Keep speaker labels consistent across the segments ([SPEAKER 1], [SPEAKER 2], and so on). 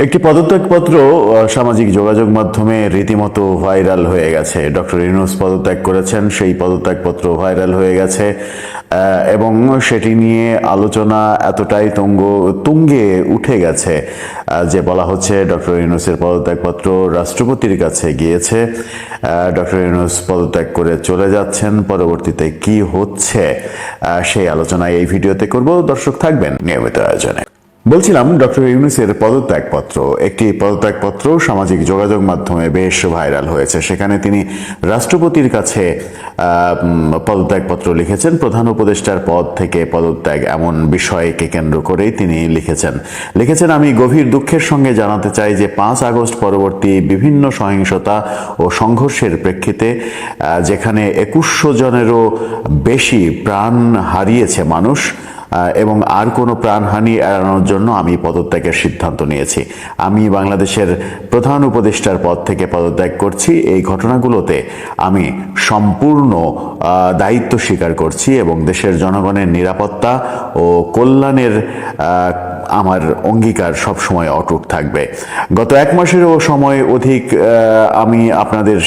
[SPEAKER 1] একটি পদত্যাগপত্র সামাজিক যোগাযোগ মাধ্যমে রীতিমতো ভাইরাল হয়ে গেছে। ডক্টর ইউনূস পদত্যাগ করেছেন, সেই পদত্যাগপত্র ভাইরাল হয়ে গেছে এবং সেটি নিয়ে আলোচনা এতটাই তুঙ্গে উঠে গেছে যে বলা হচ্ছে ডক্টর ইউনূসের পদত্যাগপত্র রাষ্ট্রপতির কাছে গিয়েছে। ডক্টর ইউনূস পদত্যাগ করে চলে যাচ্ছেন, পরবর্তীতে কি হচ্ছে সেই আলোচনা এই ভিডিওতে করব। দর্শক থাকবেন নিয়মিত আয়োজনে। বলছিলাম, ডক্টর ইউনূসের পদত্যাগপত্র, একটি পদত্যাগপত্র সামাজিক যোগাযোগ মাধ্যমে বেশ ভাইরাল হয়েছে। সেখানে তিনি রাষ্ট্রপতির কাছে পদত্যাগপত্র লিখেছেন। প্রধান উপদেষ্টার পদ থেকে পদত্যাগ এমন বিষয়কে কেন্দ্র করেই তিনি লিখেছেন আমি গভীর দুঃখের সঙ্গে জানাতে চাই যে 5 আগস্ট পরবর্তী বিভিন্ন সহিংসতা ও সংঘর্ষের প্রেক্ষিতে যেখানে 2100 জনেরও বেশি প্রাণ হারিয়েছে মানুষ এবং আর কোনো প্রাণহানি এড়ানোর জন্য আমি পদত্যাগের সিদ্ধান্ত নিয়েছি। আমি বাংলাদেশের প্রধান উপদেষ্টার পদ থেকে পদত্যাগ করছি। এই ঘটনাগুলোতে আমি সম্পূর্ণ দায়িত্ব স্বীকার করছি এবং দেশের জনগণের নিরাপত্তা ও কল্যাণের আমার অঙ্গীকার সবসময় অটুট থাকবে। গত 1 মাসেরও সময় অধিক আমি আপনাদের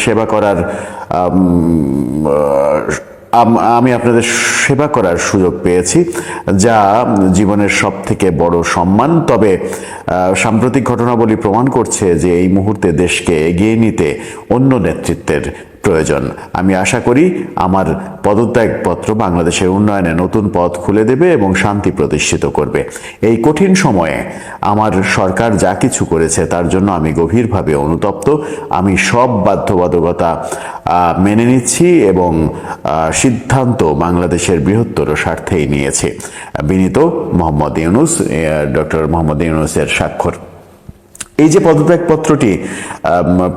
[SPEAKER 1] সেবা করার সুযোগ পেয়েছি, যা জীবনের সবথেকে বড় সম্মান। তবে সাম্প্রতিক ঘটনাবলী প্রমাণ করছে যে এই মুহূর্তে দেশকে এগিয়ে নিতে অন্য নেতৃত্বের প্রয়োজন। আমি আশা করি আমার পদত্যাগপত্র বাংলাদেশের উন্নয়নে নতুন পথ খুলে দেবে এবং শান্তি প্রতিষ্ঠিত করবে। এই কঠিন সময়ে আমার সরকার যা কিছু করেছে তার জন্য আমি গভীরভাবে অনুতপ্ত। আমি সব বাধ্যবাধকতা মেনে নিচ্ছি এবং সিদ্ধান্ত বাংলাদেশের বৃহত্তর স্বার্থেই নিয়েছি। বিনীত মোহাম্মদ ইউনূস। ডক্টর মোহাম্মদ ইউনূসের স্বাক্ষর। এই যে পদত্যাগপত্রটি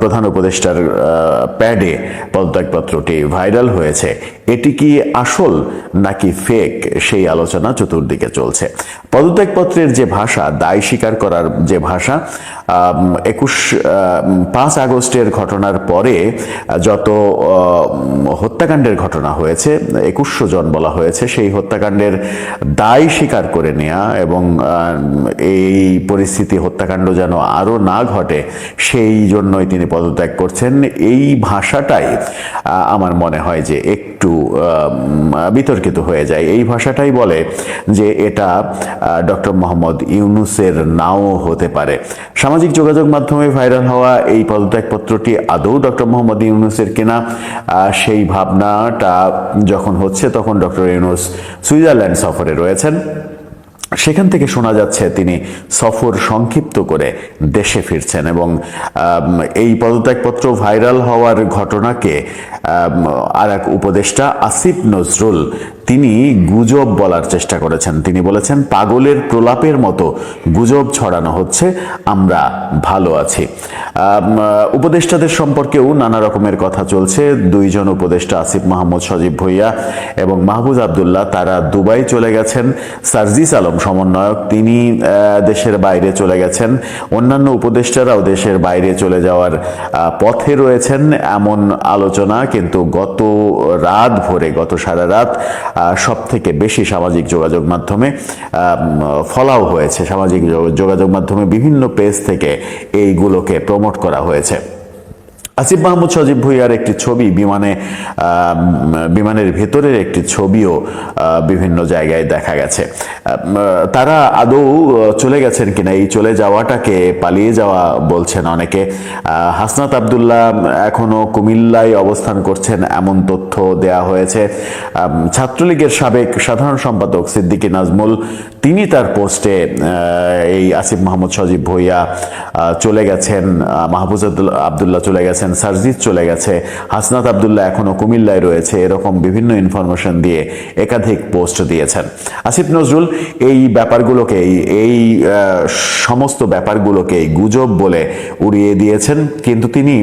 [SPEAKER 1] প্রধান উপদেষ্টার প্যাডে পদত্যাগপত্রটি ভাইরাল হয়েছে, এটি কি আসল নাকি ফেক সেই আলোচনা চতুর্দিকে চলছে। পদত্যাগপত্রের যে ভাষা, দায় স্বীকার করার যে ভাষা, 5 আগস্টের ঘটনার পরে যত হত্যাকাণ্ডের ঘটনা হয়েছে, 2100 জন বলা হয়েছে, সেই হত্যাকাণ্ডের দায় স্বীকার করে নেওয়া এবং এই পরিস্থিতি, হত্যাকাণ্ড যেন আরও না ঘটে সেই জন্যই তিনি পদত্যাগ করছেন। এই ভাষাটাই আমার মনে হয় যে একটু বিতর্কিত হয়ে যায়। এই ভাষাটাই বলে যে এটা ডক্টর মোহাম্মদ ইউনূসের নাও হতে পারে। সামাজিক যোগাযোগ মাধ্যমে ভাইরাল হওয়া এই পদত্যাগপত্রটি আদৌ ডক্টর মোহাম্মদ ইউনূসের কিনা সেই ভাবনাটা যখন হচ্ছে, তখন ডক্টর ইউনূস সুইজারল্যান্ড সফরে রয়েছেন। সেখান থেকে শোনা যাচ্ছে তিনি সফর সংক্ষিপ্ত করে দেশে ফিরছেন এবং এই পদত্যাগপত্র ভাইরাল হওয়ার ঘটনাকে আর এক উপদেষ্টা আসিফ নজরুল তিনি গুজব বলার চেষ্টা করেছেন। তিনি বলেছেন, পাগলের প্রলাপের মতো গুজব ছড়ানো হচ্ছে, আমরা ভালো আছি। উপদেষ্টাদের সম্পর্কেও নানা রকমের কথা চলছে। 2 জন উপদেষ্টা আসিফ মাহমুদ সজীব ভুইয়া এবং মাহফুজ আবদুল্লাহ তারা দুবাই চলে গেছেন। সার্জিস আলম সমন্বয়ক তিনি দেশের বাইরে চলে গেছেন। অন্যান্য উপদেষ্টারাও দেশের বাইরে চলে যাওয়ার পথে রয়েছেন এমন আলোচনা কিন্তু গত সারা রাত সব থেকে বেশি সামাজিক যোগাযোগ মাধ্যমে ফলাও হয়েছে। সামাজিক যোগাযোগ মাধ্যমে বিভিন্ন পেজ থেকে এইগুলোকে প্রমোট করা হয়েছে। আসিফ মাহমুদ সজীব ভুইয়ার একটি ছবি, বিমানের ভেতরের একটি ছবিও বিভিন্ন জায়গায় দেখা গেছে। তারা আদৌ চলে গেছেন কিনা, এই চলে যাওয়াটাকে পালিয়ে যাওয়া বলছেন অনেকে। হাসনাত আবদুল্লাহ এখনো কুমিল্লায় অবস্থান করছেন এমন তথ্য দেয়া হয়েছে। ছাত্রলীগের সাবেক সাধারণ সম্পাদক সিদ্দিকী নাজমুল তিনি তার পোস্টে এই আসিফ মাহমুদ সজীব ভুইয়া চলে গেছেন, মাহফুজ আবদুল্লাহ চলে গেছেন, সার্জিস চলে গেছে, হাসনাত আবদুল্লাহ এখনো কুমিল্লায় রয়েছে, এরকম বিভিন্ন ইনফরমেশন দিয়ে একাধিক পোস্ট দিয়েছেন। আসিফ নজরুল এই সমস্ত ব্যাপারগুলোকে গুজব বলে উড়িয়ে দিয়েছেন, কিন্তু তিনি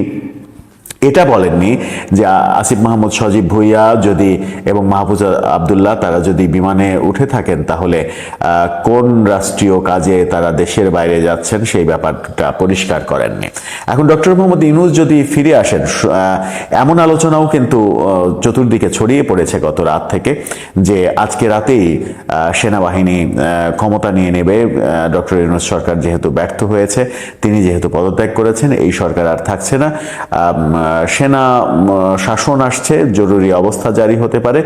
[SPEAKER 1] এটা বলেননি যে আসিফ মাহমুদ সজীব ভুঁইয়া যদি এবং মাহফুজ আবদুল্লাহ তারা যদি বিমানে উঠে থাকেন তাহলে কোন রাষ্ট্রীয় কাজে তারা দেশের বাইরে যাচ্ছেন সেই ব্যাপারটা পরিষ্কার করেননি। এখন ডক্টর মোহাম্মদ ইউনূস যদি ফিরে আসেন, এমন আলোচনাও কিন্তু চতুর্দিকে ছড়িয়ে পড়েছে গত রাত থেকে যে আজকে রাতেই সেনাবাহিনী ক্ষমতা নিয়ে নেবে। ডক্টর ইউনূস সরকার যেহেতু ব্যর্থ হয়েছে, তিনি যেহেতু পদত্যাগ করেছেন, এই সরকার আর থাকছে না, সেনা শাসন আসছে, জরুরি অবস্থা জারি হতে পারে,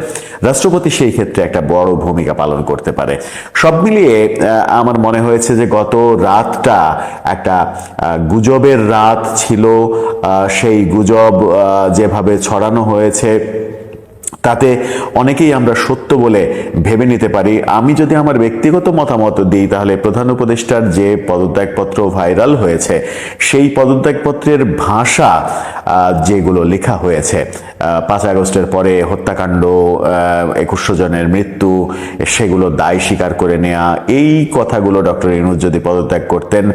[SPEAKER 1] রাষ্ট্রপতি সেই ক্ষেত্রে একটা বড় ভূমিকা পালন করতে পারে। সব মিলিয়ে আমার মনে হয়েছে যে গত রাতটা একটা গুজবের রাত ছিল। সেই গুজব যেভাবে ছড়ানো হয়েছে তাতে অনেকেই আমরা সত্য বলে ভেবে নিতে পারি। আমি যদি আমার ব্যক্তিগত মতামত দিই তাহলে প্রধান উপদেষ্টার যে পদত্যাগপত্র ভাইরাল হয়েছে সেই পদত্যাগপত্রের ভাষা যেগুলো লেখা হয়েছে, 5 আগস্টের পরে হত্যাকাণ্ড, 2100 জনের মৃত্যু, সেগুলো দায় স্বীকার করে নেয়া, এই কথাগুলো ডক্টর ইউনূস যদি পদত্যাগ করতেন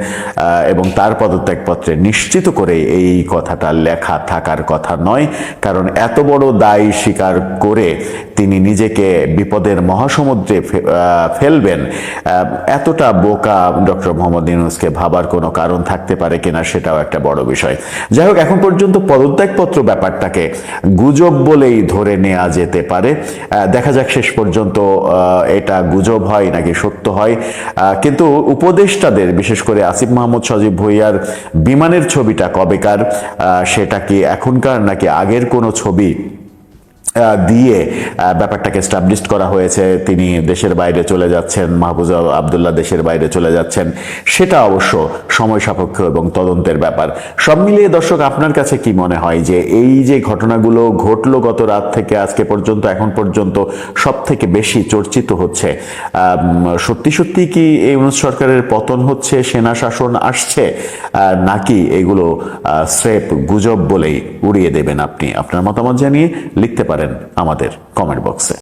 [SPEAKER 1] এবং তার পদত্যাগপত্রে নিশ্চিত করে এই কথাটা লেখা থাকার কথা নয়, কারণ এত বড় দায় স্বীকার করে তিনি নিজেকে বিপদের মহাসমুদ্রে ফেলবেন, এতটা বোকা ডক্টর মোহাম্মদ ইউনূসকে ভাবার কোনো কারণ থাকতে পারে কিনা সেটাও একটা বড় বিষয়। যাই হোক, এখন পর্যন্ত পদত্যাগপত্র ব্যাপারটাকে গুজব বলেই ধরে নেওয়া যেতে পারে। দেখা যাক শেষ পর্যন্ত এটা গুজব হয় নাকি সত্য হয়। কিন্তু উপদেষ্টাদের, বিশেষ করে আসিফ মাহমুদ সজীব ভুঁইয়ার বিমানের ছবিটা কবেকার, সেটা কি এখনকার নাকি আগের কোনো ছবি দিয়ে ব্যাপারটাকে এস্টাবলিশ করা হয়েছে, তিনি দেশের বাইরে চলে যাচ্ছেন, মাহফুজ আবদুল্লাহ দেশের বাইরে চলে যাচ্ছেন, সেটা অবশ্য সময় সাপেক্ষ এবং তদন্তের ব্যাপার। সব মিলিয়ে দর্শক, আপনার কাছে কি মনে হয় যে এই যে ঘটনাগুলো ঘটলো গত রাত থেকে আজকে পর্যন্ত, এখন পর্যন্ত সব থেকে বেশি চর্চিত হচ্ছে, সত্যি সত্যি কি এই ইউনূস সরকারের পতন হচ্ছে, সেনা শাসন আসছে, নাকি এগুলো স্রেফ গুজব বলেই উড়িয়ে দেবেন আপনি? আপনার মতামত জানিয়ে লিখতে পারেন আমাদের কমেন্ট বক্সে।